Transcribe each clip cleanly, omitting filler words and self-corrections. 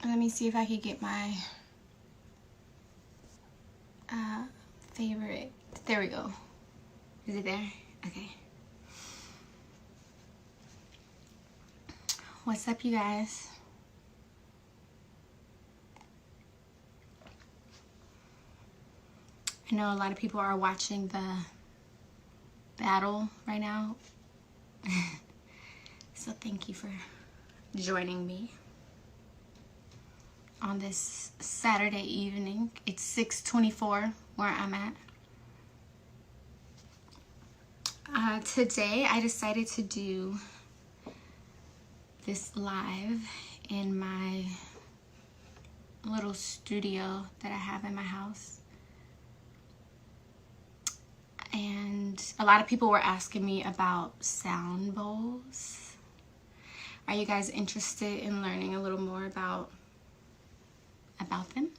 Let me see if I could get my favorite. There we go. Is it there? Okay. What's up, you guys? I know a lot of people are watching the battle right now. So thank you for joining me on this Saturday evening. It's 6:24 where I'm at. Today I decided to do this live in my little studio that I have in my house. And a lot of people were asking me about sound bowls. Are you guys interested in learning a little more about them?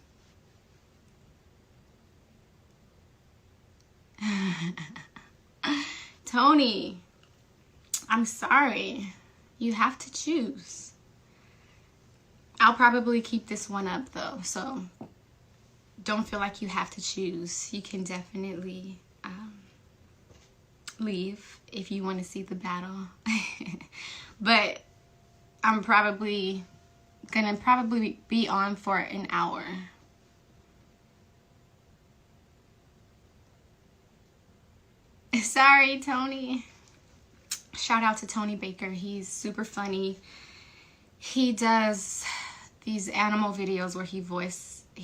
Tony, I'm sorry. You have to choose. I'll probably keep this one up though, so don't feel like you have to choose. You can definitely leave if you want to see the battle. But I'm probably gonna be on for an hour. Sorry, Tony. Shout out to Tony Baker. He's super funny. He does these animal videos where he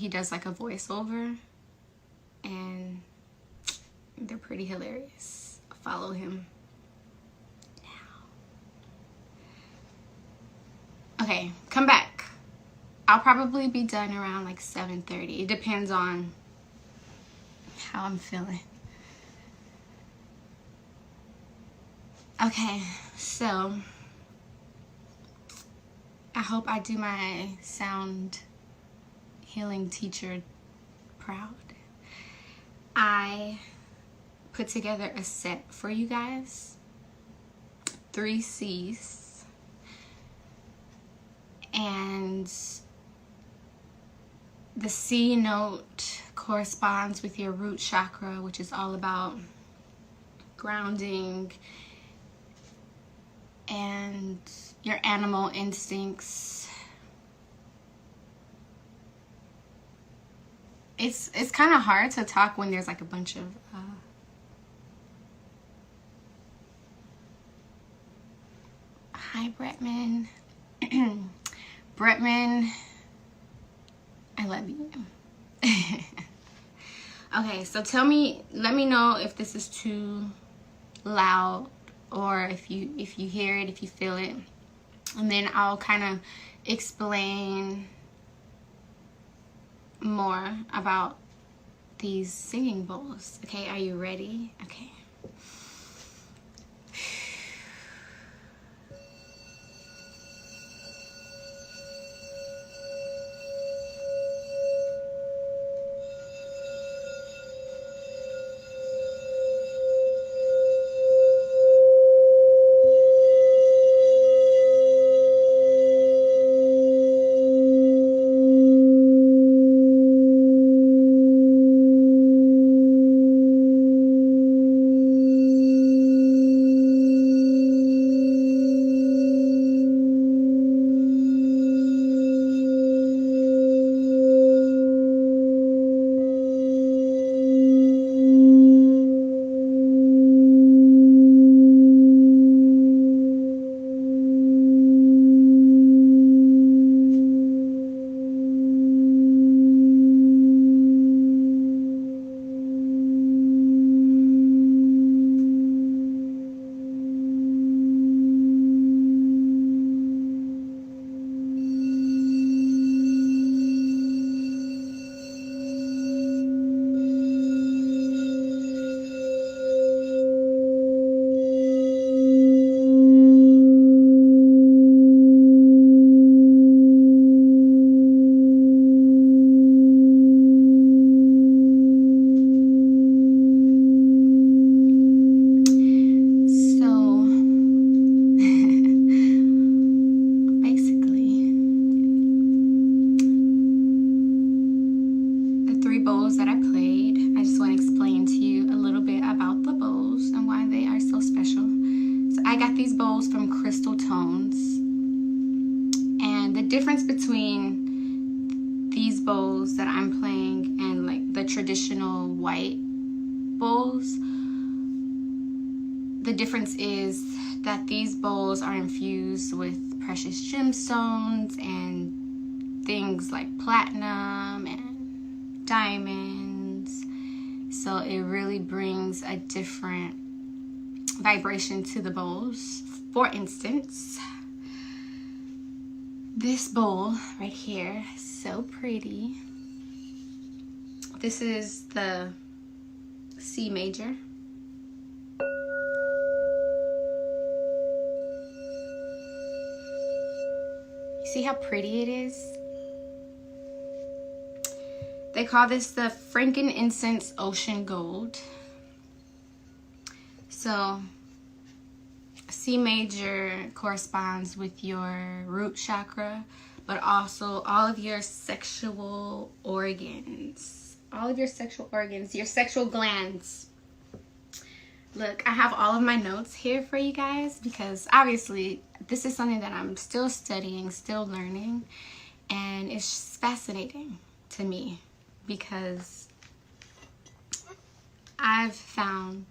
does like a voiceover, and they're pretty hilarious. Follow him now. Okay, come back. I'll probably be done around like 7:30. It depends on how I'm feeling. Okay, so I hope I do my sound healing teacher proud. I put together a set for you guys, 3 C's, and the C note corresponds with your root chakra, which is all about grounding and your animal instincts. It's kind of hard to talk when there's like a bunch of hi Bretman. Bretman, I love you. Okay, so let me know if this is too loud, or if you hear it, if you feel it, and then I'll kind of explain more about these singing bowls. Okay, are you ready? Okay. crystal tones. And the difference between these bowls that I'm playing and like the traditional white bowls, the difference is that these bowls are infused with precious gemstones and things like platinum and diamonds. So it really brings a different vibration to the bowls. For instance, this bowl right here is so pretty. This is the C major. You see how pretty it is? They call this the frankincense ocean gold. So C major corresponds with your root chakra, but also all of your sexual organs. All of your sexual organs, your sexual glands. Look, I have all of my notes here for you guys because obviously this is something that I'm still studying, still learning, and it's fascinating to me because I've found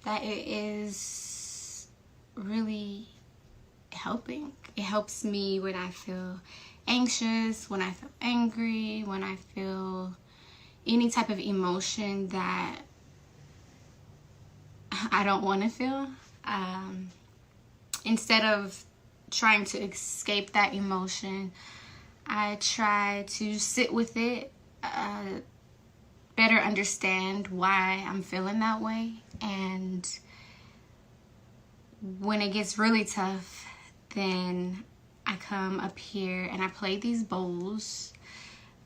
that it is really helping. It helps me when I feel anxious, when I feel angry, when I feel any type of emotion that I don't want to feel. Instead of trying to escape that emotion, I try to sit with it, better understand why I'm feeling that way. And when it gets really tough, then I come up here and I play these bowls.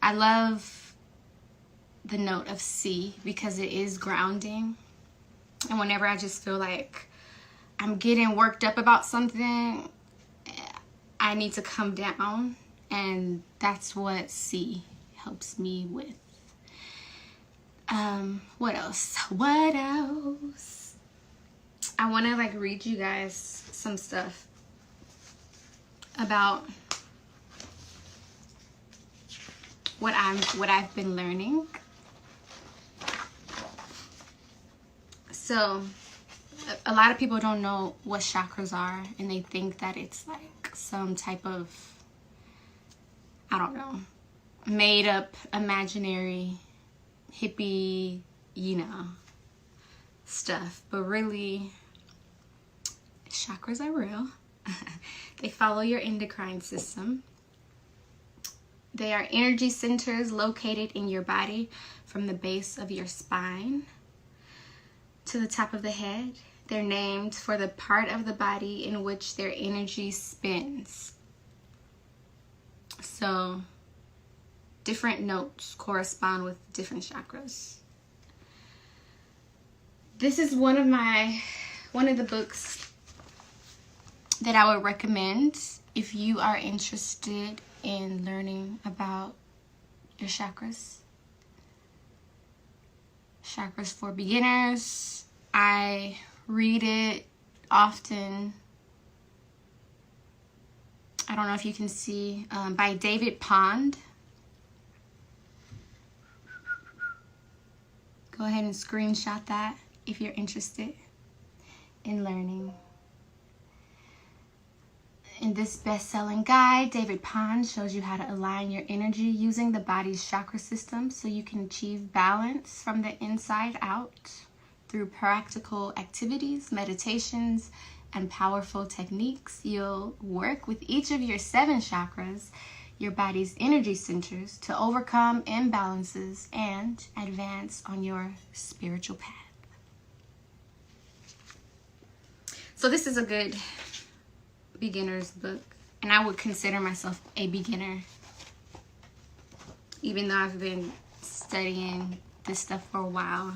I love the note of C because it is grounding. And whenever I just feel like I'm getting worked up about something, I need to come down. And that's what C helps me with. What else? What else? I want to like read you guys some stuff about what I've been learning. So a lot of people don't know what chakras are, and they think that it's like some type of, I don't know, made up imaginary hippie, you know, stuff. But really, chakras are real. They follow your endocrine system. They are energy centers located in your body from the base of your spine to the top of the head. They're named for the part of the body in which their energy spins. So different notes correspond with different chakras. This is one of the books that I would recommend if you are interested in learning about your chakras. Chakras for Beginners. I read it often. I don't know if you can see, by David Pond. Go ahead and screenshot that if you're interested in learning. In this best-selling guide, David Pond shows you how to align your energy using the body's chakra system so you can achieve balance from the inside out through practical activities, meditations, and powerful techniques. You'll work with each of your 7 chakras, your body's energy centers, to overcome imbalances and advance on your spiritual path. So this is a good beginner's book, and I would consider myself a beginner, even though I've been studying this stuff for a while.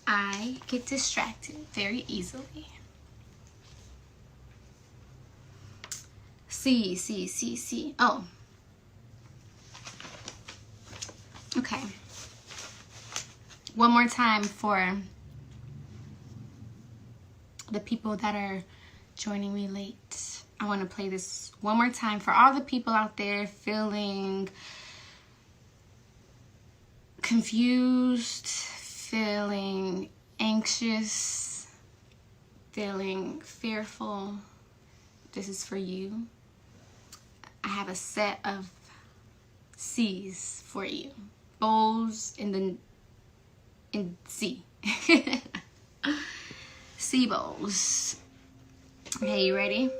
I get distracted very easily. C. Oh. Okay. One more time for the people that are joining me late. I want to play this one more time for all the people out there feeling confused, feeling anxious, feeling fearful. This is for you. I have a set of C's for you. Bowls in C. C bowls. Okay, you ready?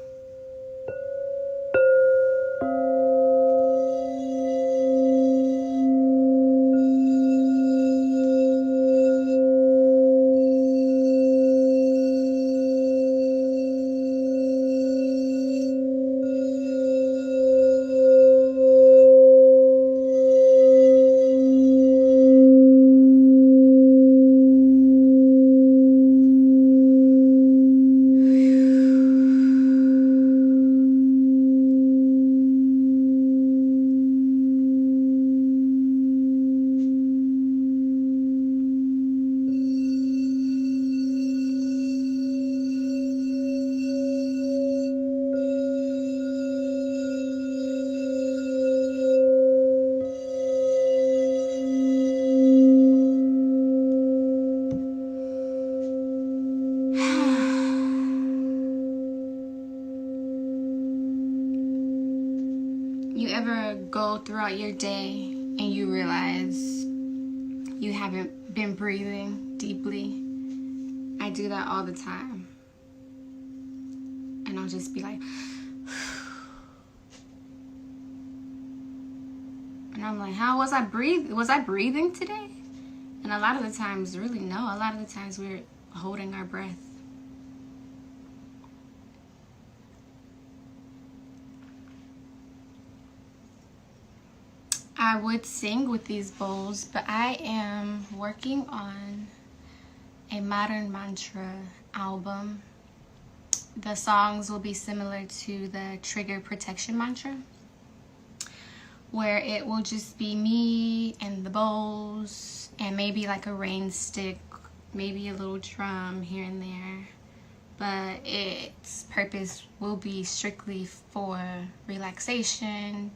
You ever go throughout your day and you realize you haven't been breathing deeply? I do that all the time. And I'll just be like, and I'm like, how was I breathing? Was I breathing today? And a lot of the times, really no. A lot of the times we're holding our breath. I would sing with these bowls, but I am working on a modern mantra album. The songs will be similar to the trigger protection mantra, where it will just be me and the bowls and maybe like a rain stick, maybe a little drum here and there. But its purpose will be strictly for relaxation,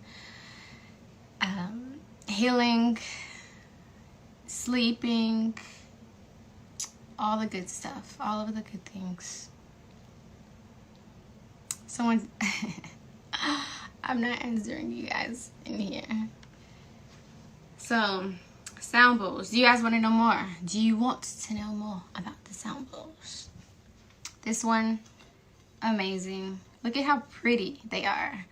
healing, sleeping, all the good stuff, all of the good things. Someone, I'm not answering you guys in here. So, sound bowls. Do you guys want to know more? Do you want to know more about the sound bowls? This one, amazing. Look at how pretty they are.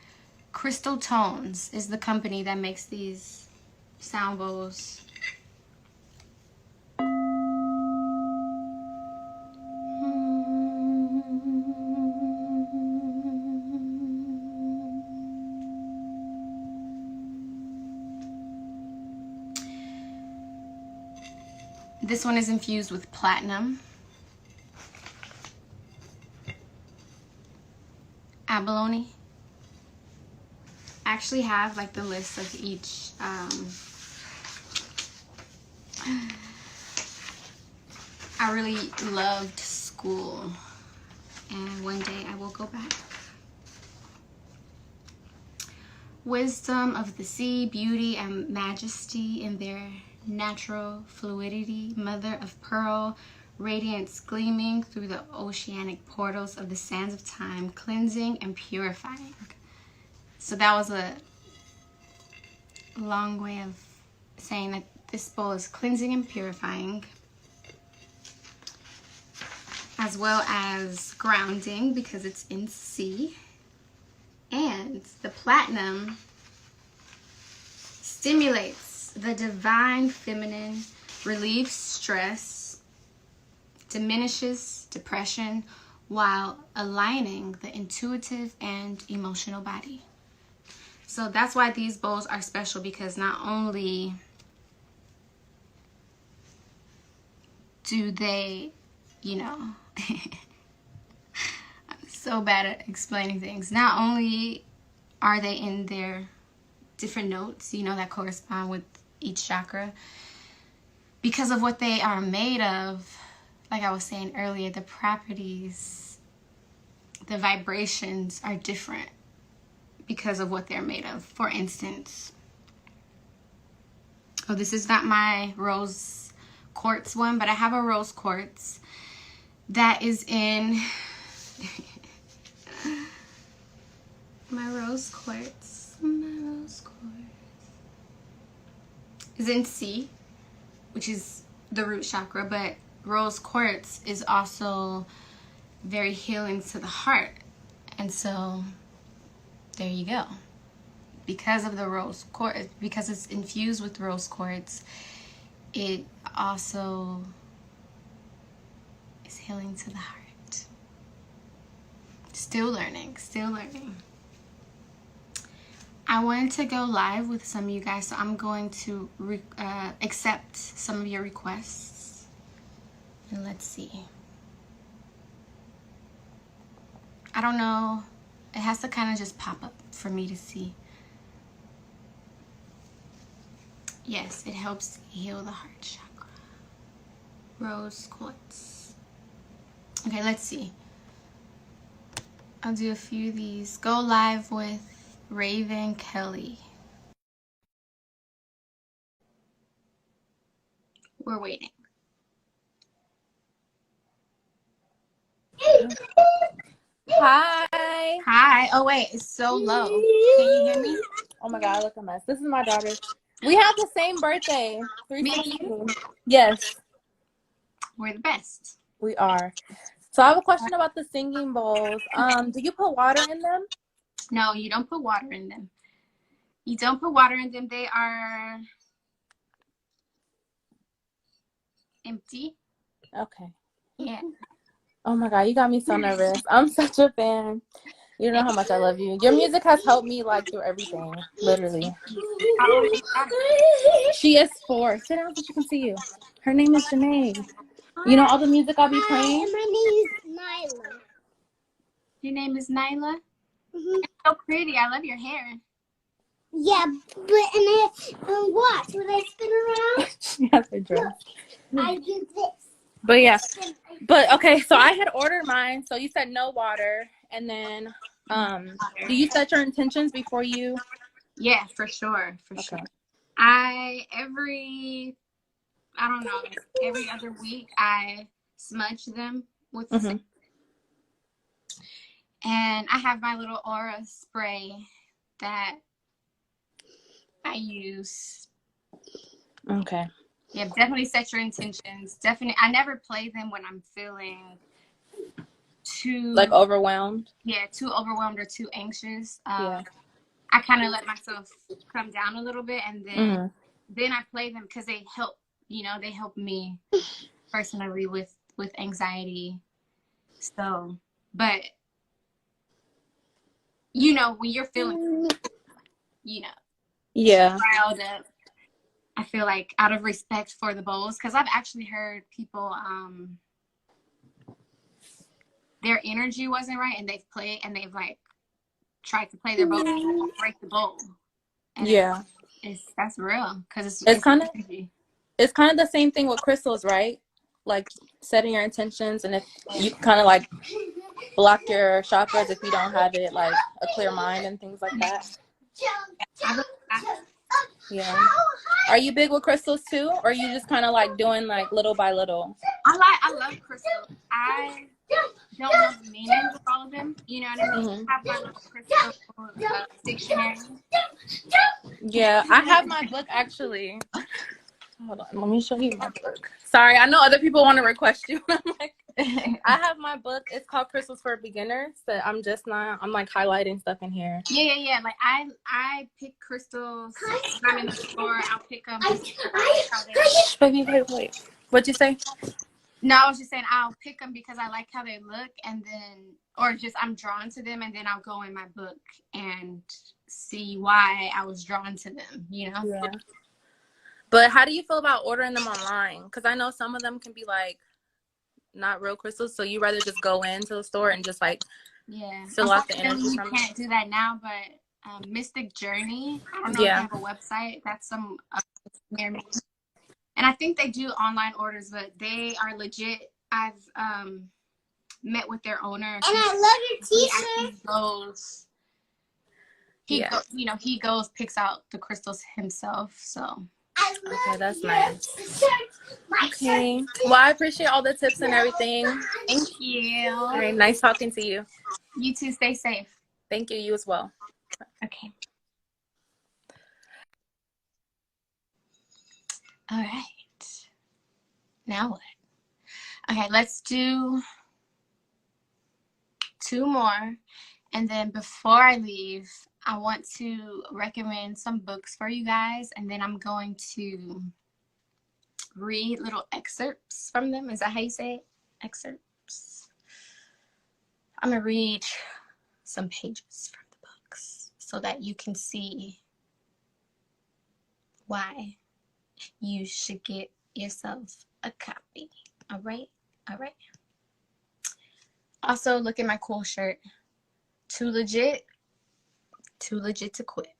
Crystal Tones is the company that makes these sound bowls. This one is infused with platinum, abalone. I actually have like the list of each. I really loved school, and one day I will go back. Wisdom of the sea, beauty and majesty in their natural fluidity, mother of pearl, radiance gleaming through the oceanic portals of the sands of time, cleansing and purifying. So that was a long way of saying that this bowl is cleansing and purifying, as well as grounding because it's in C. And the platinum stimulates the divine feminine, relieves stress, diminishes depression, while aligning the intuitive and emotional body. So that's why these bowls are special, because not only do they, you know, I'm so bad at explaining things. Not only are they in their different notes, you know, that correspond with each chakra, because of what they are made of, like I was saying earlier, the properties the vibrations are different because of what they're made of. For instance, oh, this is not my rose quartz one, but I have a rose quartz that is in my rose quartz is in C, which is the root chakra, but rose quartz is also very healing to the heart. And so there you go. Because of the rose quartz, because it's infused with rose quartz, it also is healing to the heart. Still learning, still learning. I wanted to go live with some of you guys, so I'm going to accept some of your requests. And let's see. I don't know. It has to kind of just pop up for me to see. Yes, it helps heal the heart chakra. Rose quartz. Okay, let's see. I'll do a few of these. Go live with Raven Kelly. We're waiting. Hi. Hi. Oh, wait. It's so low. Can you hear me? Oh, my God. Look a mess. This is my daughter. We have the same birthday. Me and you? 316. Yes, We're the best. we are. So I have a question about the singing bowls. Do you put water in them? No, you don't put water in them. You don't put water in them. They are empty. Okay. Yeah. Oh, my God. You got me so nervous. I'm such a fan. You know how much I love you. Your music has helped me, like, through everything. Literally. How old is your daughter? She is 4. Sit down so she can see you. Her name is Jhené. You know all the music I'll be playing? My name is Nyla. Your name is Nyla? You're so pretty. I love your hair. Yeah, but and watch when I spin around. She has a dress. I do this. But yeah. But okay, so I had ordered mine. So you said no water, and then do you set your intentions before you? Yeah, for sure. For sure. Every other week I smudge them with sand. And I have my little aura spray that I use. Okay. Yeah, definitely set your intentions. Definitely. I never play them when I'm feeling too like overwhelmed. Yeah, too overwhelmed or too anxious. Yeah. I kind of let myself come down a little bit, and then I play them because they help. You know, they help me personally with anxiety. So, but you know, when you're feeling, you know, riled up, I feel like out of respect for the bowls, because I've actually heard people, their energy wasn't right, and they've like tried to play their bowl and break the bowl. And that's real, because it's kind of energy. It's kind of the same thing with crystals, right? Like setting your intentions, and if you kind of like block your chakras if you don't have it, like a clear mind and things like that. Yeah. Are you big with crystals too, or are you just kind of like doing like little by little? I love crystals. I don't know the meanings of all of them. You know what I mean? I have my little crystal dictionary. Yeah, I have my book actually. Hold on, let me show you my book. Sorry, I know other people want to request you. I'm like, I have my book. It's called Crystals for Beginners. But I'm like highlighting stuff in here. Yeah. Like I pick crystals. When I'm in the store, I'll pick them. Baby, wait. What'd you say? No, I was just saying I'll pick them because I like how they look, and then, or just I'm drawn to them, and then I'll go in my book and see why I was drawn to them. You know? Yeah. But how do you feel about ordering them online? Because I know some of them can be like not real crystals, so you rather just go into the store and just like fill out the energy. You can't do that now, but Mystic Journey, I don't know if they have a website. That's some near me, and I think they do online orders, but they are legit. met with their owner. And I love your He t-shirt. actually goes. He goes, picks out the crystals himself. So. Okay, that's nice. Okay. Well, I appreciate all the tips and everything. Thank you. All right, nice talking to you. You too. Stay safe. Thank you. You as well. Okay. All right. Now what? Okay, let's do 2 more. And then before I leave, I want to recommend some books for you guys. And then I'm going to read little excerpts from them. Is that how you say it? Excerpts. I'm going to read some pages from the books so that you can see why you should get yourself a copy. All right? All right. Also, look at my cool shirt. Too legit to quit.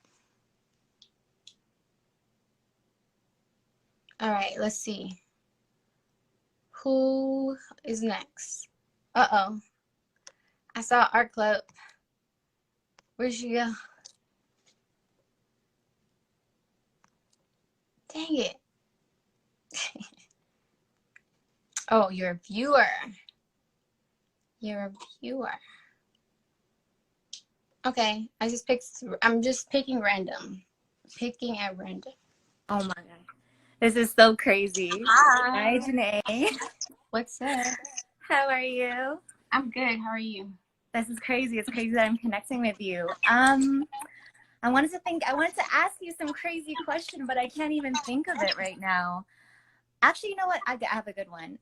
All right, let's see. Who is next? Uh-oh. I saw Art Club. Where'd she go? Dang it. Oh, you're a viewer. You're a viewer. Okay, I'm just picking random. Picking at random. Oh my god. This is so crazy. Hi, Jhené. What's up? How are you? I'm good. How are you? This is crazy. It's crazy that I'm connecting with you. I wanted to ask you some crazy question, but I can't even think of it right now. Actually, you know what? I have a good one.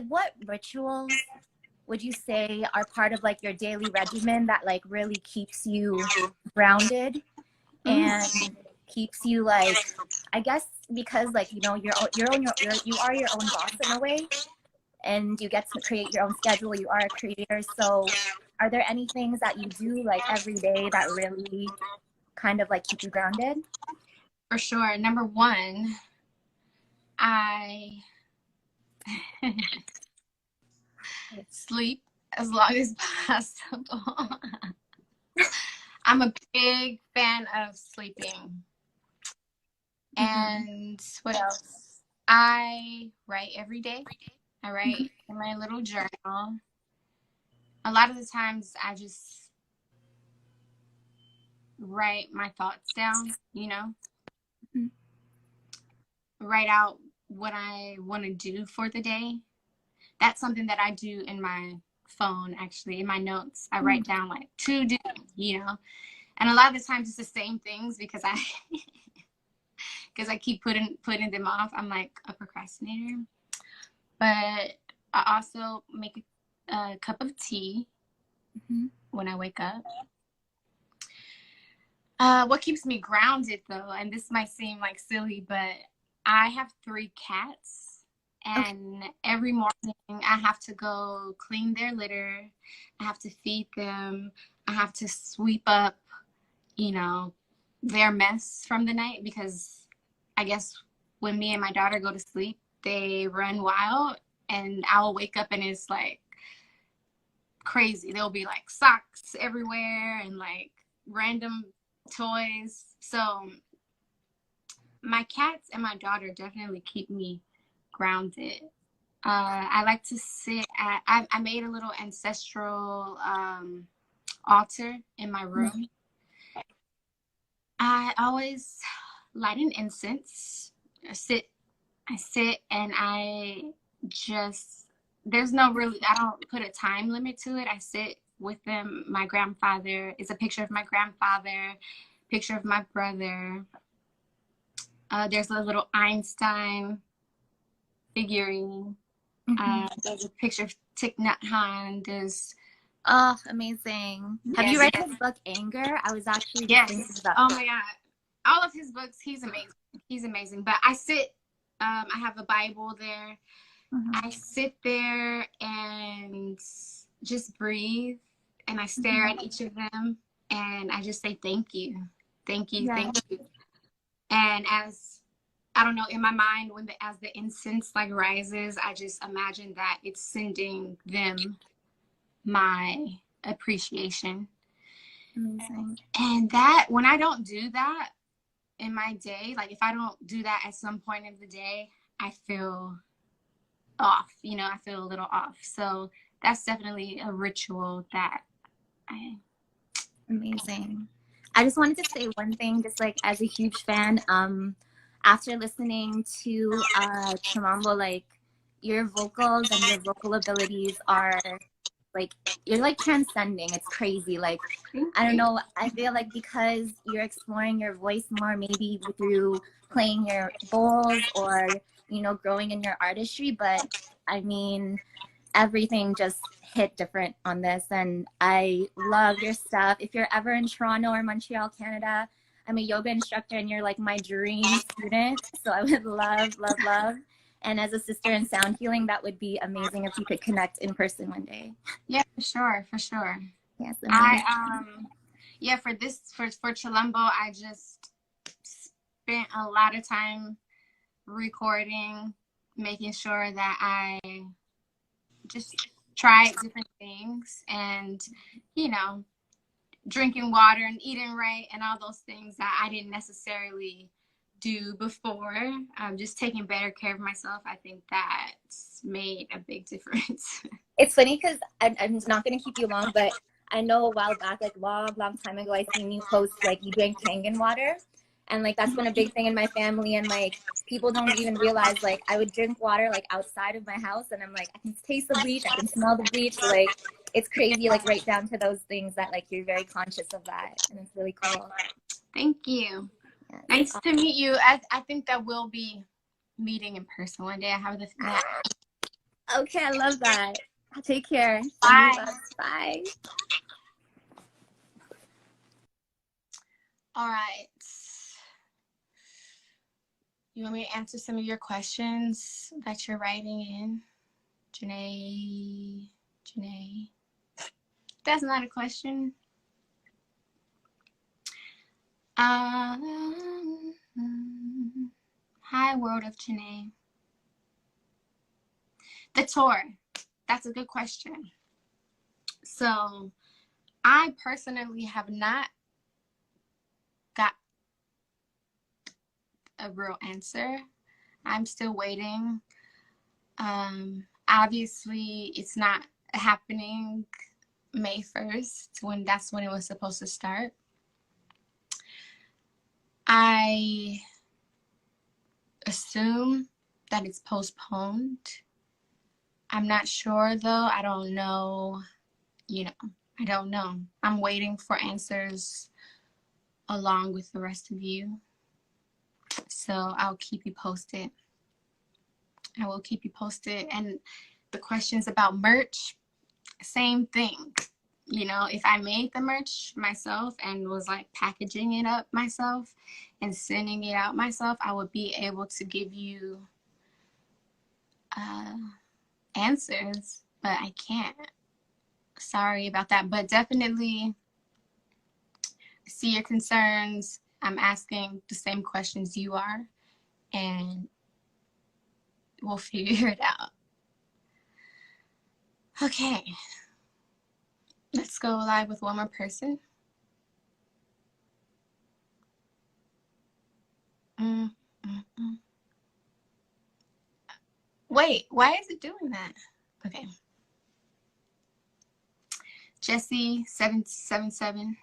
What rituals would you say are part of like your daily regimen that like really keeps you grounded and keeps you like, I guess because like, you know, you are your own boss in a way, and you get to create your own schedule. You are a creator. So are there any things that you do like every day that really kind of like keep you grounded? For sure. Number one, I sleep as long as possible. I'm a big fan of sleeping. And what else? I write every day. I write in my little journal. A lot of the times I just write my thoughts down, you know, write out what I want to do for the day. That's something that I do in my phone, actually, in my notes. I write down like to do, you know, and a lot of the times it's the same things because I keep putting them off. I'm like a procrastinator. But I also make a cup of tea when I wake up. What keeps me grounded, though, and this might seem like silly, but I have 3 cats, and every morning I have to go clean their litter. I have to feed them. I have to sweep up, you know, their mess from the night, because I guess when me and my daughter go to sleep, they run wild, and I'll wake up and it's like crazy. There'll be like socks everywhere and like random toys. So my cats and my daughter definitely keep me grounded. I like to sit at, I made a little ancestral altar in my room. I always light an incense. I sit and I just, I don't put a time limit to it. I sit with them. My grandfather is a picture of my grandfather, picture of my brother. There's a little Einstein figurine. There's a picture of Thich Nhat Hanh. There's Amazing. Have you read his book Anger? I was actually thinking about Oh my god, all of his books. He's amazing. But I sit. I have a Bible there. I sit there and just breathe, and I stare at each of them, and I just say thank you, thank you, thank you. And as I don't know, in my mind, as the incense like rises, I just imagine that it's sending them my appreciation. Amazing. And that, when I don't do that in my day, like if I don't do that at some point of the day, I feel off, you know, I feel a little off. So that's definitely a ritual that I. Amazing. I just wanted to say one thing, just like as a huge fan, after listening to Chimambo, like your vocals and your vocal abilities are like, you're like transcending. It's crazy. Like, I don't know, I feel like because you're exploring your voice more, maybe through playing your bowls or, you know, growing in your artistry, but I mean, everything just hit different on this, and I love your stuff. If you're ever in Toronto or Montreal, Canada, I'm a yoga instructor and you're like my dream student, so I would love, and as a sister in sound healing, that would be amazing if you could connect in person one day. Yeah, for sure. Yes, amazing. Yeah, for Chilumbo, I just spent a lot of time recording, making sure that I just tried different things, and, you know, drinking water and eating right and all those things that I didn't necessarily do before. Just taking better care of myself. I think that's made a big difference. It's funny because I'm not going to keep you long, but I know a while back, like long time ago, I seen you post like you drank Kangen water. And like that's been a big thing in my family, and like people don't even realize like I would drink water like outside of my house, and I'm like, I can taste the bleach, I can smell the bleach. So, like it's crazy, like right down to those things that like you're very conscious of that, and it's really cool. Thank you. Yes. Nice to meet you. I think that we'll be meeting in person one day. I have the feeling. Okay, I love that. Take care. Bye. Bye. All right. You want me to answer some of your questions that you're writing in? Jhené. That's not a question. Hi, world of Jhené. The tour. That's a good question. So, I personally have not got a real answer. I'm still waiting. Obviously, it's not happening May 1st, that's when it was supposed to start. I assume that it's postponed. I'm not sure though. I don't know. You know, I don't know. I'm waiting for answers along with the rest of you. So I'll keep you posted. I will keep you posted. And the questions about merch, same thing. You know, if I made the merch myself and was like packaging it up myself and sending it out myself, I would be able to give you answers, but I can't. Sorry about that, but definitely see your concerns. I'm asking the same questions you are, and we'll figure it out. Okay. Let's go live with one more person. Wait, why is it doing that? Okay. Jesse 777.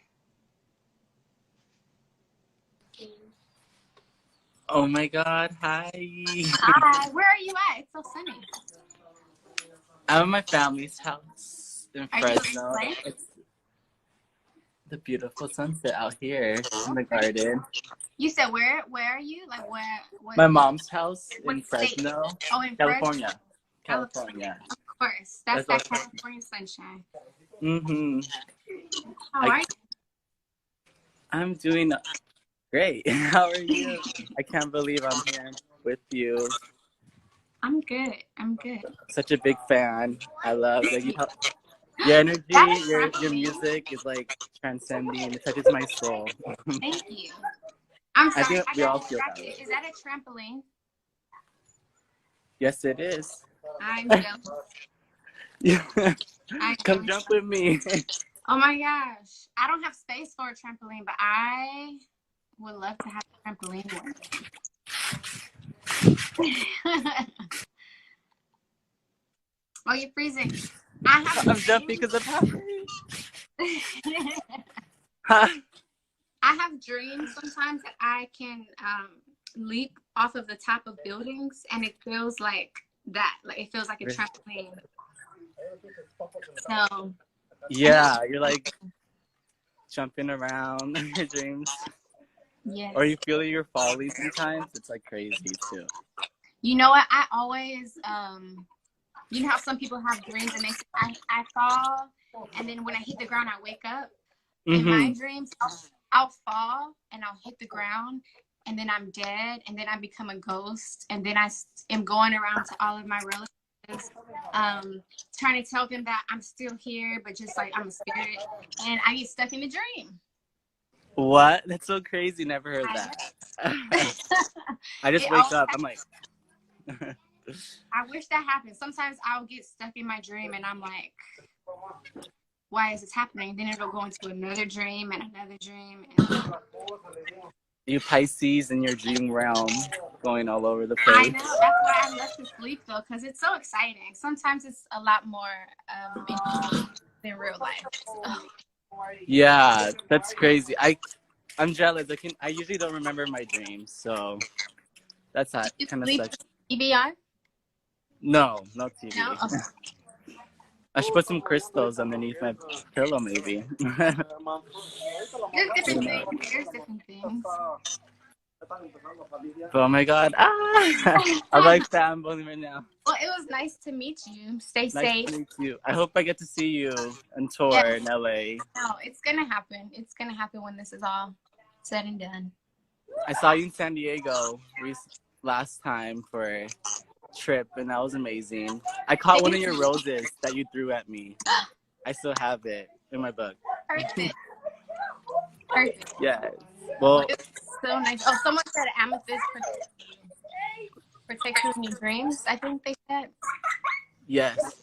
Oh my God! Hi. Hi. Where are you at? It's so sunny. I'm at my family's house in Fresno. You It's the beautiful sunset out here in the garden. You said where are you? Like what My mom's house what in state? Fresno. Oh, in California. Fresno? California. Of course. That's that California sunshine. How are you? I'm doing great. How are you? I can't believe I'm here with you. I'm good. Such a big fan. I love like your energy, your music is like transcending. It touches my soul. Thank you. I'm I sorry, think I we got all feel that distracted. way. Is that a trampoline? Yes, it is. I'm jealous. Yeah. I'm Come really jump jealous. with me. Oh my gosh. I don't have space for a trampoline, but I would love to have a trampoline one. Oh, you're freezing. I have I'm jumping dreams. because of Harry. I have dreams sometimes that I can leap off of the top of buildings, and it feels like that. Like it feels like a trampoline. So Yeah, you're like jumping around in your dreams. yes. Or you feel like you're falling sometimes. It's like crazy too. You know what? I always you know how some people have dreams and they say I fall, and then when I hit the ground I wake up. In my dreams, I'll fall and I'll hit the ground, and then I'm dead, and then I become a ghost, and then I am going around to all of my relatives, trying to tell them that I'm still here, but just like I'm a spirit, and I get stuck in the dream. What? That's so crazy. Never heard I that. I just It wake always up. I'm happens. like, I wish that happened. Sometimes I'll get stuck in my dream, and I'm like, why is this happening? Then it'll go into another dream and another dream. And you Pisces in your dream realm, going all over the I place. know. That's why I love to sleep though, because it's so exciting. Sometimes it's a lot more interesting than real life. So. Yeah, that's crazy. I'm jealous. I usually don't remember my dreams, so that's Do you kind of sleep sucks. with TV on? No TV. No? Okay. I should put some crystals underneath my pillow, maybe. There's different things. There's different things. Oh my god. I'm like fanboying right now. Well, it was nice to meet you. Stay Nice safe. to meet you. I hope I get to see you on tour Yeah. in LA. No, it's gonna happen. It's gonna happen when this is all said and done. I saw you in San Diego last time for a trip, and that was amazing. I caught one of your roses that you threw at me. I still have it in my book. Perfect. Perfect. Yes. Well, It's so nice. Oh, someone said amethyst protects you in your dreams. I think they said. yes.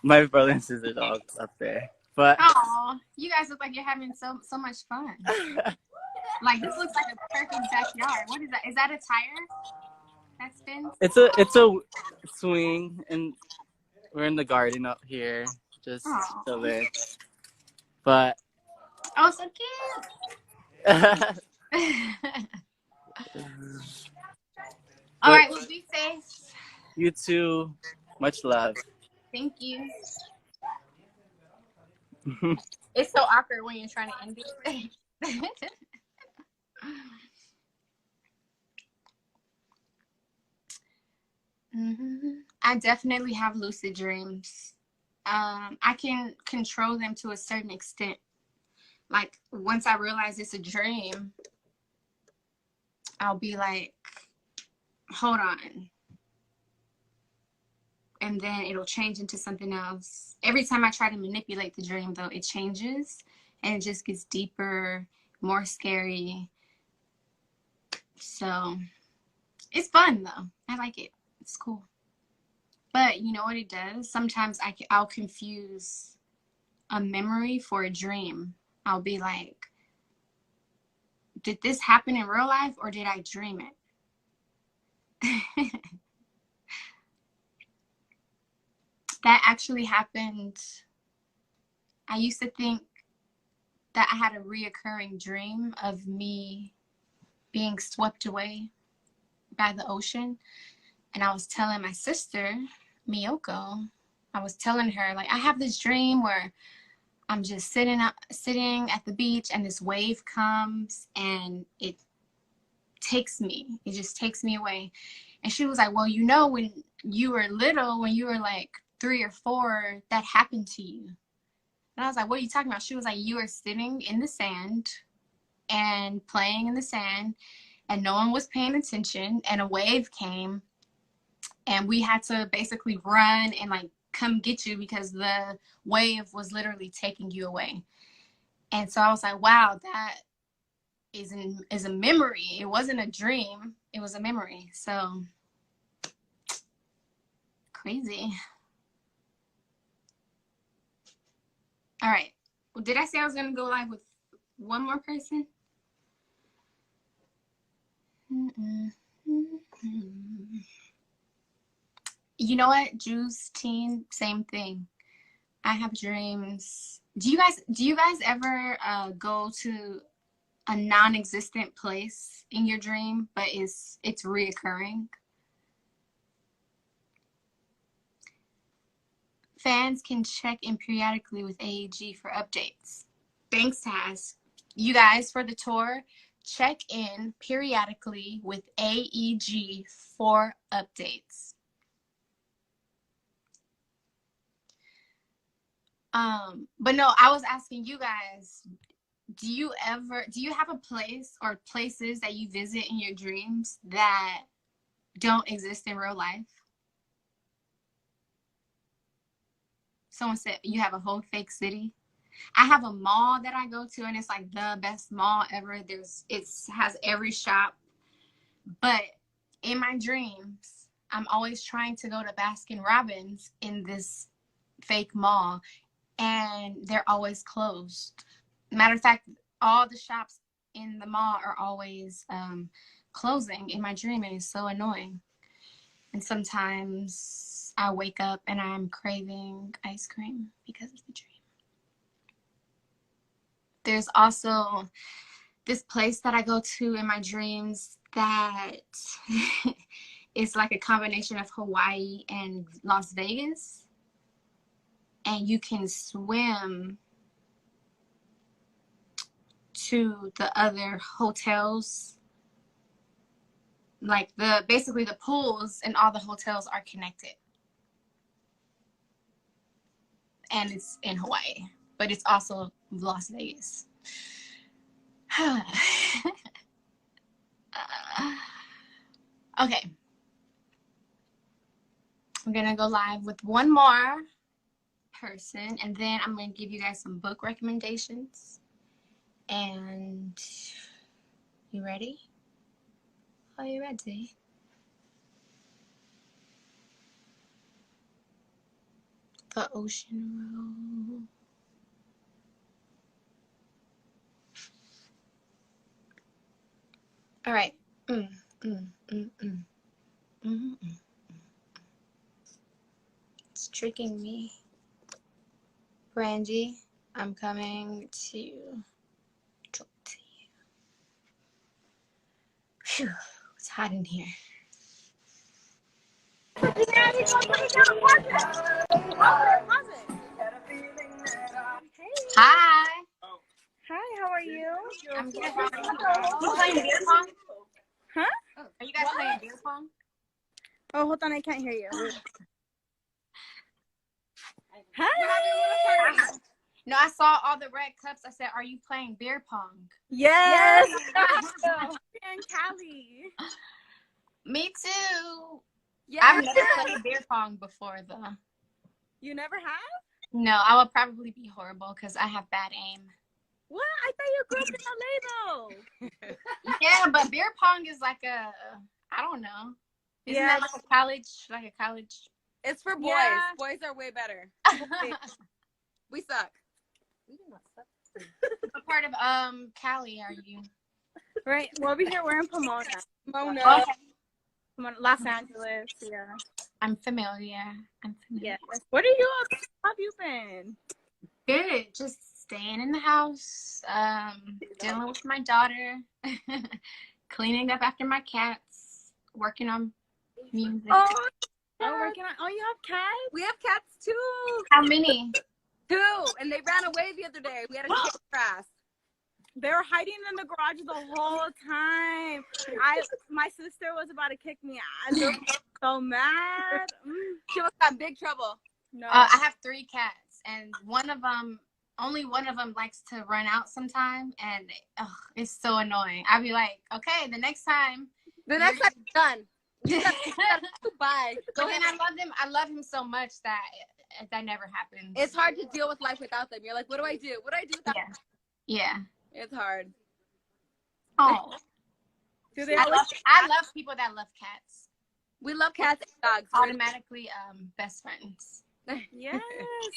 My brother and sister dogs up there. But Oh, you guys look like you're having so much fun. Like this looks like a perfect backyard. What is that? Is that a tire that spins? it's a swing, and we're in the garden up here, just chilling. But Oh, so cute. All right, well, be safe. You too. Much love. Thank you. It's so awkward when you're trying to end it. I definitely have lucid dreams. I can control them to a certain extent. Like once I realize it's a dream, I'll be like, hold on. And then it'll change into something else. Every time I try to manipulate the dream, though, it changes and it just gets deeper, more scary. So it's fun, though. I like it. It's cool. But you know what it does? Sometimes I'll confuse a memory for a dream. I'll be like, did this happen in real life or did I dream it? That actually happened. I used to think that I had a reoccurring dream of me being swept away by the ocean. And I was telling my sister, Miyoko, I was telling her, like, I have this dream where I'm just sitting at the beach and this wave comes and it takes me. It just takes me away. And she was like, well, you know, when you were little, when you were like 3 or 4, that happened to you. And I was like, what are you talking about? She was like, you were sitting in the sand and playing in the sand and no one was paying attention and a wave came and we had to basically run and like come get you because the wave was literally taking you away. And so I was like, wow, that is a memory. It wasn't a dream. It was a memory. So crazy. All right. Well, did I say I was gonna go live with one more person? You know what? Juice teen, same thing. I have dreams. Do you guys ever go to a non-existent place in your dream, but it's reoccurring? Fans can check in periodically with AEG for updates. Thanks, Taz. You guys, for the tour, check in periodically with AEG for updates. But no, I was asking you guys, do you have a place or places that you visit in your dreams that don't exist in real life? Someone said you have a whole fake city. I have a mall that I go to, and it's like the best mall ever. It has every shop. But in my dreams, I'm always trying to go to Baskin Robbins in this fake mall, and they're always closed. Matter of fact, all the shops in the mall are always closing in my dream, and it's so annoying. And sometimes I wake up and I'm craving ice cream because of the dream. There's also this place that I go to in my dreams that is like a combination of Hawaii and Las Vegas. And you can swim to the other hotels. Like basically the pools and all the hotels are connected. And it's in Hawaii, but it's also Las Vegas. Okay. I'm gonna go live with one more person, and then I'm gonna give you guys some book recommendations. And you ready? Are you ready? The Ocean Road. All right. It's tricking me. Brandy, I'm coming to talk to you. Phew, it's hot in here. Hi. Hi, how are you? I'm good. How are you? You playing beer pong? Huh? Are you guys playing beer pong? Oh, hold on, I can't hear you. Hi. No, I saw all the red cups. I said, "Are you playing beer pong?" Yes. And Callie. Me too. Yeah. I've never played beer pong before, though. You never have? No, I would probably be horrible because I have bad aim. What? I thought you grew up in LA though. Yeah, but beer pong is like I don't know. Isn't that like a college? It's for boys. Yeah. Boys are way better. We suck. We do not suck. What part of Cali are you? Right. Well, over here we're in Pomona. Okay. Pomona, Los Angeles. Yeah. I'm familiar. Yes. What are you up? How have you been? Good. Just staying in the house, dealing with my daughter, cleaning up after my cats, working on music. Working on. Oh, you have cats? We have cats too. How many? 2, and they ran away the other day. We had a cat crash. They were hiding in the garage the whole time. My sister was about to kick me out. They were so mad. She was in big trouble. No. I have 3 cats, and only one of them likes to run out sometime, and it's so annoying. I'd be like, okay, the next time. The next time it's done. You gotta bye. But then I love him so much that never happens. It's hard to deal with life without them. You're like, what do I do? What do I do without them? Yeah. It's hard. Oh, Do they I always? love people that love cats. We love cats and dogs. Automatically, best friends. Yes,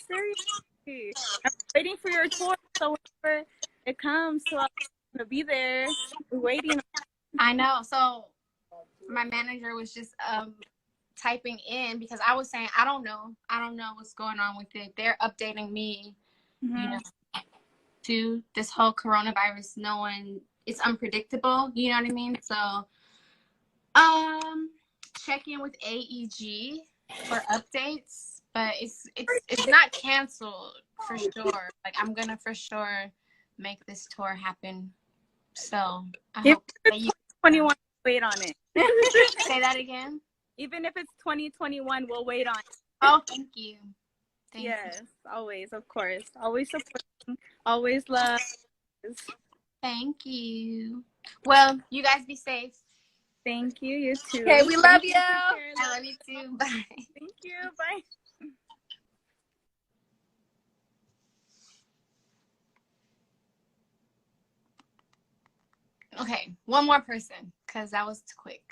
seriously. I'm waiting for your tour, so whenever it comes, so I'm gonna be there. We're waiting. I know. So my manager was just typing in because I was saying I don't know what's going on with it. They're updating me, you know, to this whole coronavirus. No one, it's unpredictable. You know what I mean? So check in with AEG for updates, but it's not canceled for sure. Like I'm gonna for sure make this tour happen. So I If hope that you 21, wait on it. say that again. Even if it's 2021, we'll wait on it. Oh, thank you. Thank Yes, always, of course. Always supporting, always love. Thank you. Well, you guys be safe. Thank you, you too. Okay, we love you. I love you too. Bye. Thank you, bye. Okay, one more person, because that was too quick.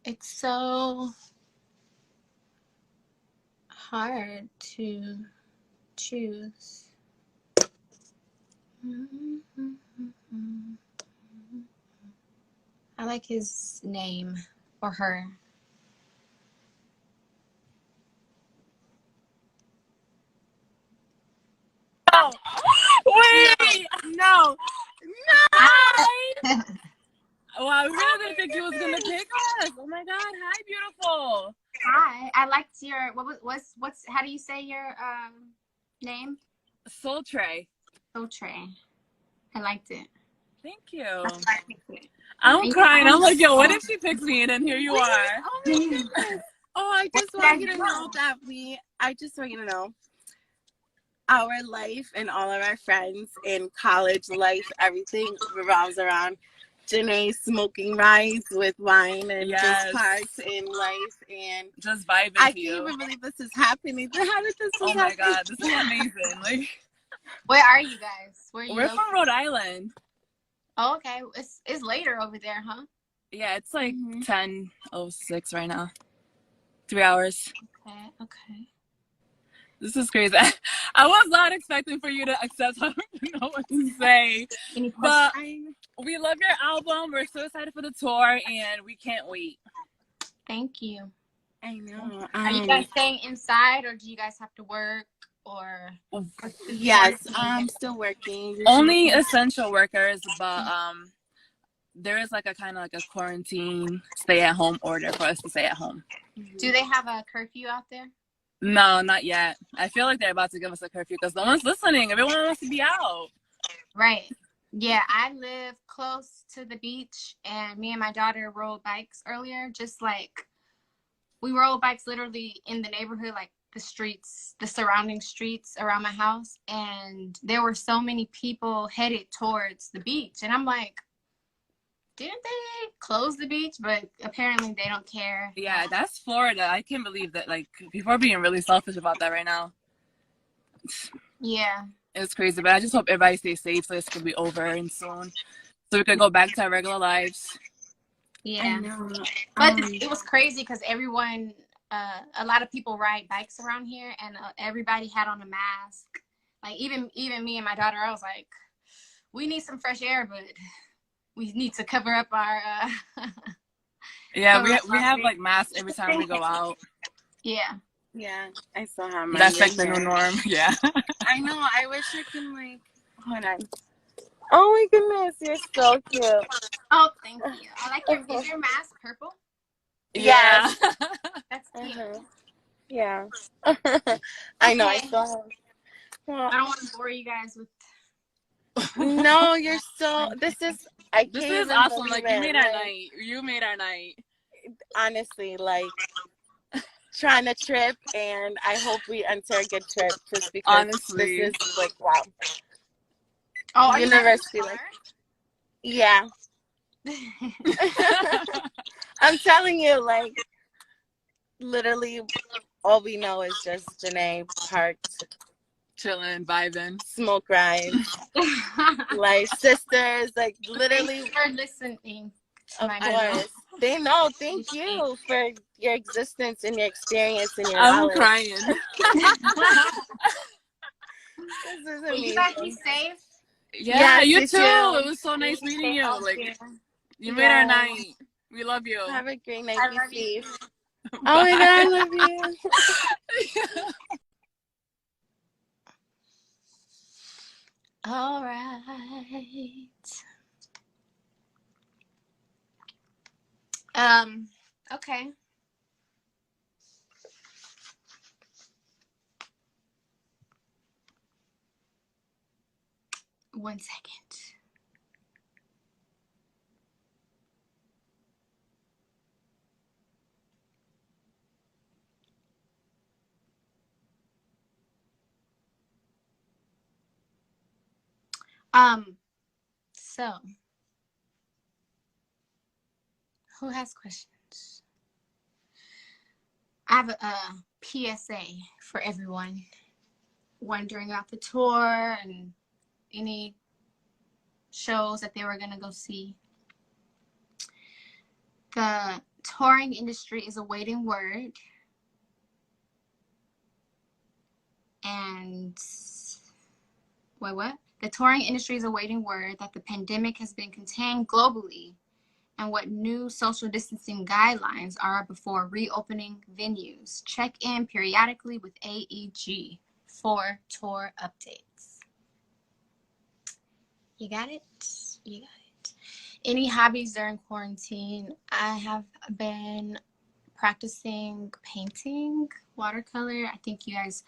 It's so hard to choose. I like his name or her. Oh, wait, no. Well, I really didn't think he was gonna pick us. Oh my God! Hi, beautiful. Hi, I liked your what's how do you say your name? Soul Tray. Sotre. I liked it. Thank you. That's why I picked it. I'm crying. I'm like, yo, what if she picks me and then here you are? Oh my goodness. Oh, I just want you to know that I just want you to know our life and all of our friends in college life, everything revolves around Jhené smoking rides with wine and just parts in life and just vibing. I can't even believe this is happening. How did this happen? Oh my God, this is amazing. Like, where are you guys? Where are you? We're from Rhode Island. Oh, okay. It's later over there, huh? Yeah, it's like 10:06 right now. 3 hours. Okay. This is crazy. I was not expecting for you to accept. I don't know what to say. But we love your album. We're so excited for the tour, and we can't wait. Thank you. I know. Are you guys staying inside, or do you guys have to work? Or yes, I'm still working. Only essential workers, but there is like a kind of like a quarantine stay-at-home order for us to stay at home. Do they have a curfew out there? No, not yet. I feel like they're about to give us a curfew because no one's listening. Everyone wants to be out. Right. Yeah, I live close to the beach, and me and my daughter rode bikes earlier. Just like we rode bikes literally in the neighborhood, like the streets, the surrounding streets around my house, and there were so many people headed towards the beach, and I'm like, didn't they close the beach? But apparently they don't care. Yeah, that's Florida. I can't believe that. Like, people are being really selfish about that right now. Yeah. It's crazy, but I just hope everybody stays safe so this could be over and soon. So we could go back to our regular lives. Yeah. I know. But it was crazy because everyone, a lot of people ride bikes around here, and everybody had on a mask. Like, even me and my daughter, I was like, we need some fresh air, but we need to cover up our yeah, we have like masks every time we go out. Yeah, I still have mine. That's like the new norm. Yeah. I know. I wish I can like hold on. Oh my goodness, you're so cute. Oh, thank you. I like is your mask purple? Yeah. That's cute. Yeah. I know. I Okay. still have. I don't want to bore you guys with. No, you're so. This is awesome. Like you made our night. You made our night. Honestly, like trying to trip, and I hope we enter a good trip. Just because this is like wow. Oh, university, like yeah. I'm telling you, like, literally, all we know is just Jhené parked, Chilling, vibing. smoke ride, like sisters, like literally. Thanks for listening to Of my course, they know. Thank you for your existence and your experience and your I'm knowledge. crying. This is Will you guys be amazing. safe? Yeah, Yes, you you too. too. It was so nice meeting you. Like, you made Yeah. our night. We love you. Have a great night. I Be love you. safe. Oh my God, I love you. All right. Okay. One second. So who has questions? I have a PSA for everyone wondering about the tour and any shows that they were going to go see. The touring industry is awaiting word, and wait, what? The touring industry is awaiting word that the pandemic has been contained globally and what new social distancing guidelines are before reopening venues. Check in periodically with AEG for tour updates. You got it? You got it. Any hobbies during quarantine? I have been practicing painting watercolor. I think you guys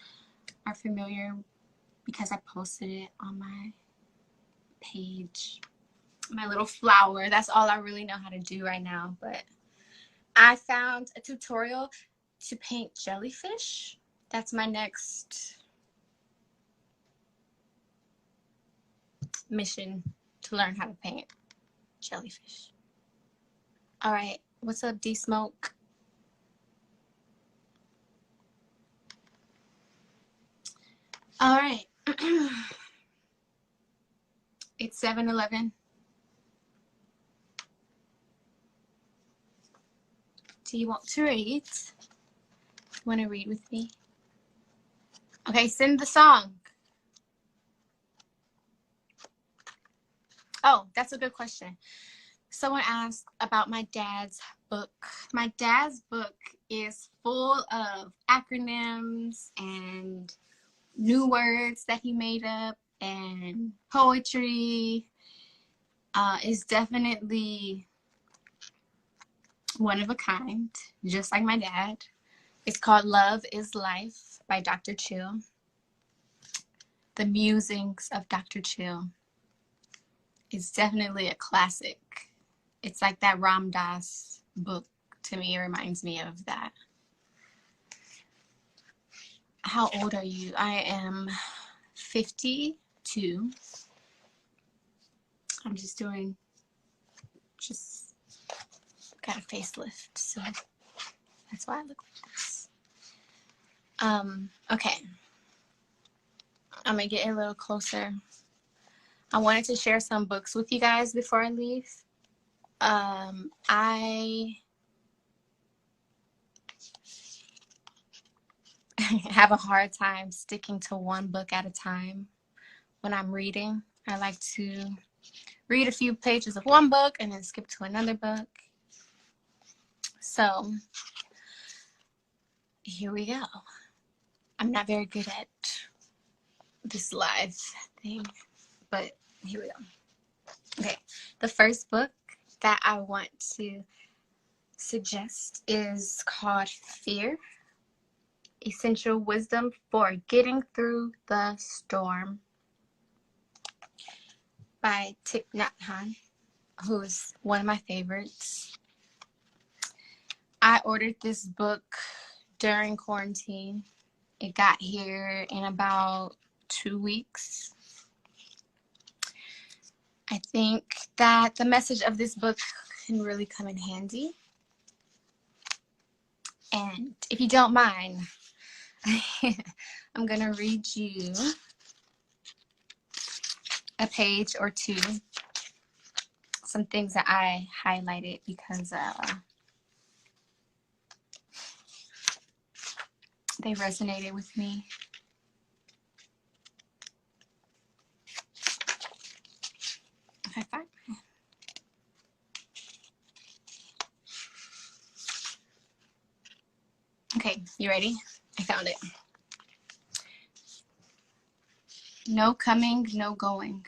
are familiar because I posted it on my page. My little flower. That's all I really know how to do right now. But I found a tutorial to paint jellyfish. That's my next mission, to learn how to paint jellyfish. All right. What's up, D-Smoke? All right. It's 7:11. Do you want to read? Want to read with me? Okay, send the song. Oh, that's a good question. Someone asked about my dad's book. My dad's book is full of acronyms and new words that he made up and poetry. Is definitely one of a kind, just like my dad. It's called Love is Life by Dr. Chill. The Musings of Dr. Chill. It's definitely a classic. It's like that Ram Dass book. To me, it reminds me of that. How old are you? I am 52. I'm just got a facelift, so that's why I look like this. Okay. I'm gonna get a little closer. I wanted to share some books with you guys before I leave. I have a hard time sticking to one book at a time when I'm reading. I like to read a few pages of one book and then skip to another book. So here we go. I'm not very good at this live thing, but here we go. Okay, the first book that I want to suggest is called Fear: Essential Wisdom for Getting Through the Storm by Thich Nhat Hanh, who's one of my favorites. I ordered this book during quarantine. It got here in about 2 weeks. I think that the message of this book can really come in handy. And if you don't mind, I'm going to read you a page or two, some things that I highlighted because they resonated with me. If I find it. Okay, you ready? I found it. No coming, no going.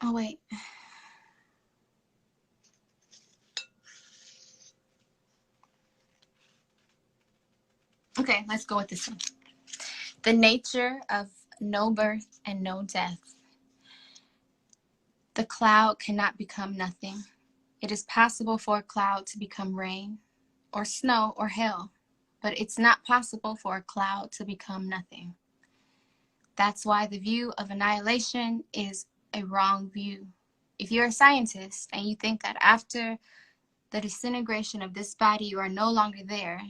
Oh, wait. Okay, let's go with this one. The nature of no birth and no death. The cloud cannot become nothing. It is possible for a cloud to become rain or snow or hail, but it's not possible for a cloud to become nothing. That's why the view of annihilation is a wrong view. If you're a scientist and you think that after the disintegration of this body you are no longer there,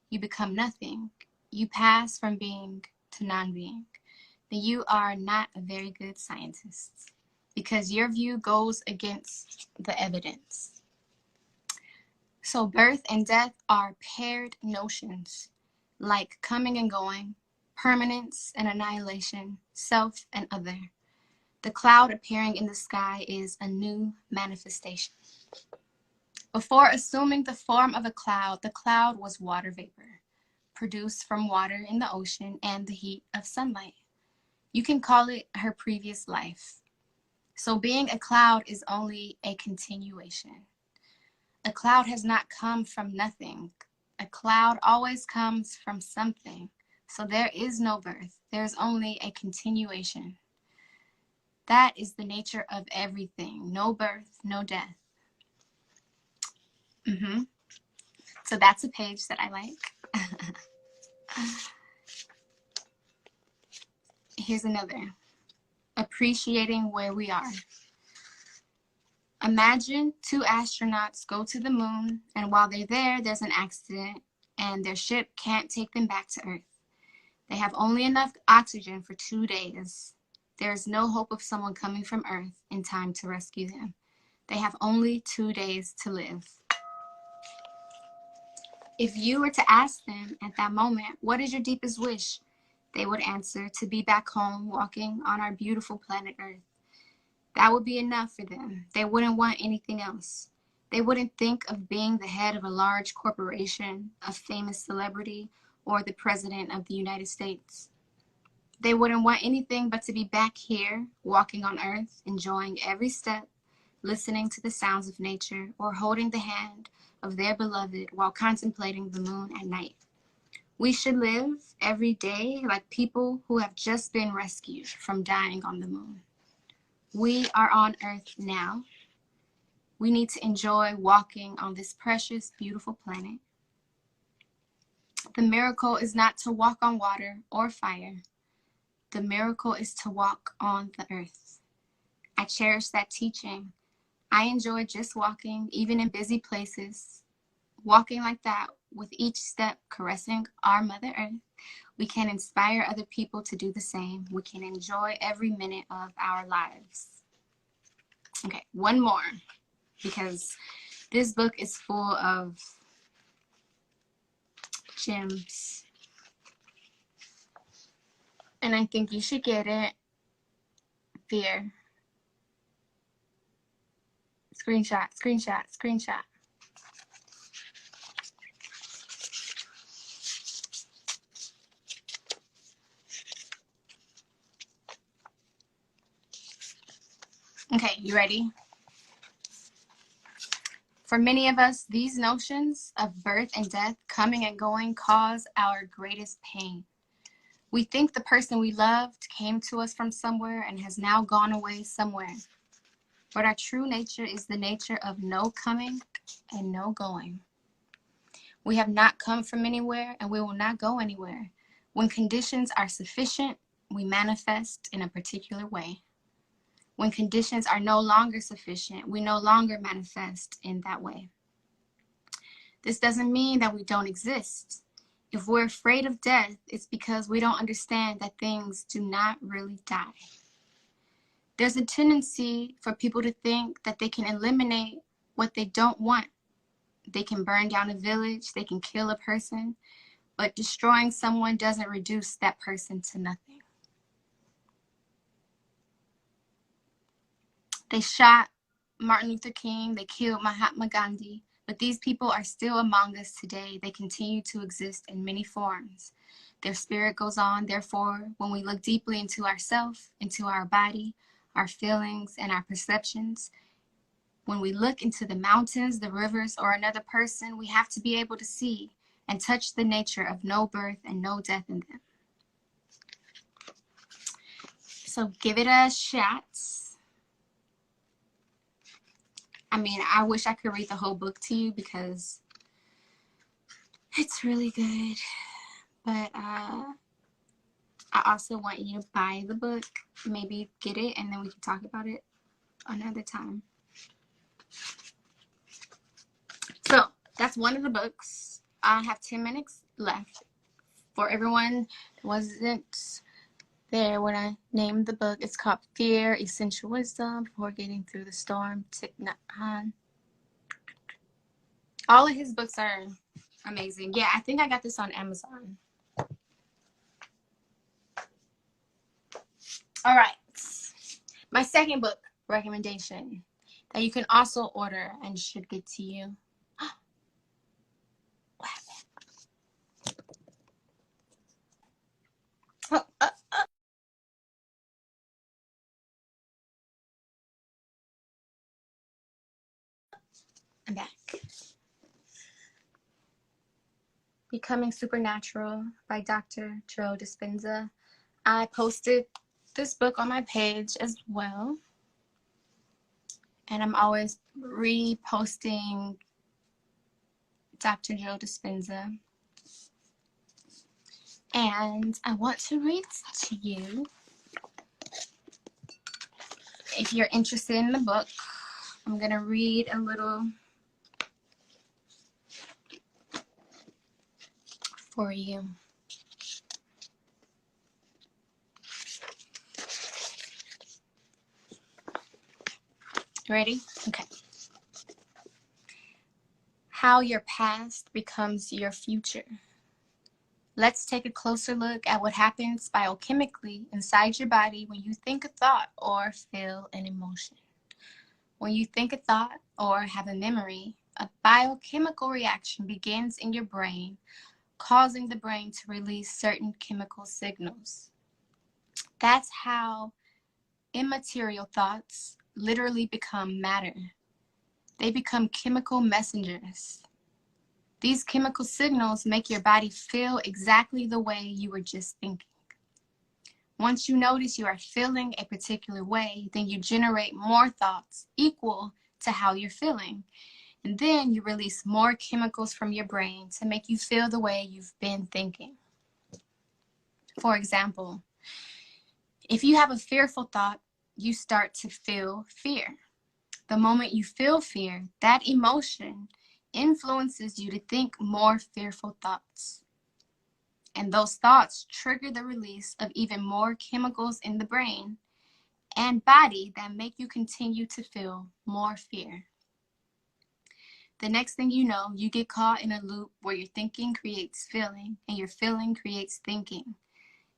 you become nothing, you pass from being to non-being, then you are not a very good scientist because your view goes against the evidence. So birth and death are paired notions, like coming and going, permanence and annihilation, self and other. The cloud appearing in the sky is a new manifestation. Before assuming the form of a cloud, the cloud was water vapor, produced from water in the ocean and the heat of sunlight. You can call it her previous life. So being a cloud is only a continuation. A cloud has not come from nothing. A cloud always comes from something. So there is no birth. There's only a continuation. That is the nature of everything. No birth, no death. So that's a page that I like. Here's another. Appreciating where we are. Imagine two astronauts go to the moon, and while they're there, there's an accident, and their ship can't take them back to Earth. They have only enough oxygen for 2 days. There is no hope of someone coming from Earth in time to rescue them. They have only 2 days to live. If you were to ask them at that moment, what is your deepest wish? They would answer, to be back home walking on our beautiful planet Earth. That would be enough for them. They wouldn't want anything else. They wouldn't think of being the head of a large corporation, a famous celebrity, or the president of the United States. They wouldn't want anything but to be back here, walking on Earth, enjoying every step, listening to the sounds of nature, or holding the hand of their beloved while contemplating the moon at night. We should live every day like people who have just been rescued from dying on the moon. We are on Earth now. We need to enjoy walking on this precious, beautiful planet. The miracle is not to walk on water or fire. The miracle is to walk on the earth. I cherish that teaching. I enjoy just walking, even in busy places. Walking like that, with each step caressing our Mother Earth, we can inspire other people to do the same. We can enjoy every minute of our lives. Okay, one more, because this book is full of gems. And I think you should get it. Fear. Screenshot, screenshot, screenshot. Okay, you ready? For many of us, these notions of birth and death, coming and going, cause our greatest pain. We think the person we loved came to us from somewhere and has now gone away somewhere. But our true nature is the nature of no coming and no going. We have not come from anywhere and we will not go anywhere. When conditions are sufficient, we manifest in a particular way. When conditions are no longer sufficient, we no longer manifest in that way. This doesn't mean that we don't exist. If we're afraid of death, it's because we don't understand that things do not really die. There's a tendency for people to think that they can eliminate what they don't want. They can burn down a village, they can kill a person, but destroying someone doesn't reduce that person to nothing. They shot Martin Luther King, they killed Mahatma Gandhi, but these people are still among us today. They continue to exist in many forms. Their spirit goes on. Therefore, when we look deeply into ourselves, into our body, our feelings, and our perceptions, when we look into the mountains, the rivers, or another person, we have to be able to see and touch the nature of no birth and no death in them. So give it a shot. I mean, I wish I could read the whole book to you because it's really good. But I also want you to buy the book, maybe get it, and then we can talk about it another time. So that's one of the books. I have 10 minutes left. For everyone who wasn't there when I named the book, it's called Fear, Essential Wisdom Before Getting Through the Storm, Thich Nhat Hanh. All of his books are amazing. Yeah, I think I got this on Amazon. All right. My second book recommendation that you can also order and should get to you. What happened? I'm back. Becoming Supernatural by Dr. Joe Dispenza. I posted this book on my page as well. And I'm always reposting Dr. Joe Dispenza. And I want to read to you. If you're interested in the book, I'm going to read a little for you. Ready? Okay. How your past becomes your future. Let's take a closer look at what happens biochemically inside your body when you think a thought or feel an emotion. When you think a thought or have a memory, a biochemical reaction begins in your brain, causing the brain to release certain chemical signals. That's how immaterial thoughts literally become matter. They become chemical messengers. These chemical signals make your body feel exactly the way you were just thinking. Once you notice you are feeling a particular way, then you generate more thoughts equal to how you're feeling. And then you release more chemicals from your brain to make you feel the way you've been thinking. For example, if you have a fearful thought, you start to feel fear. The moment you feel fear, that emotion influences you to think more fearful thoughts. And those thoughts trigger the release of even more chemicals in the brain and body that make you continue to feel more fear. The next thing you know, you get caught in a loop where your thinking creates feeling and your feeling creates thinking.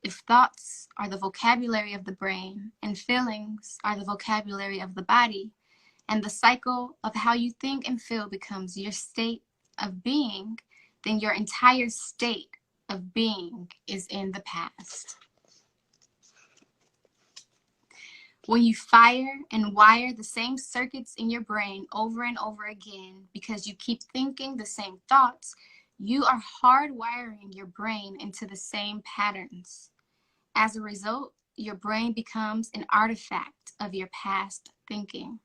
If thoughts are the vocabulary of the brain and feelings are the vocabulary of the body, and the cycle of how you think and feel becomes your state of being, then your entire state of being is in the past. When you fire and wire the same circuits in your brain over and over again because you keep thinking the same thoughts, you are hardwiring your brain into the same patterns. As a result, your brain becomes an artifact of your past thinking.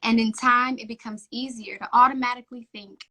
And in time, it becomes easier to automatically think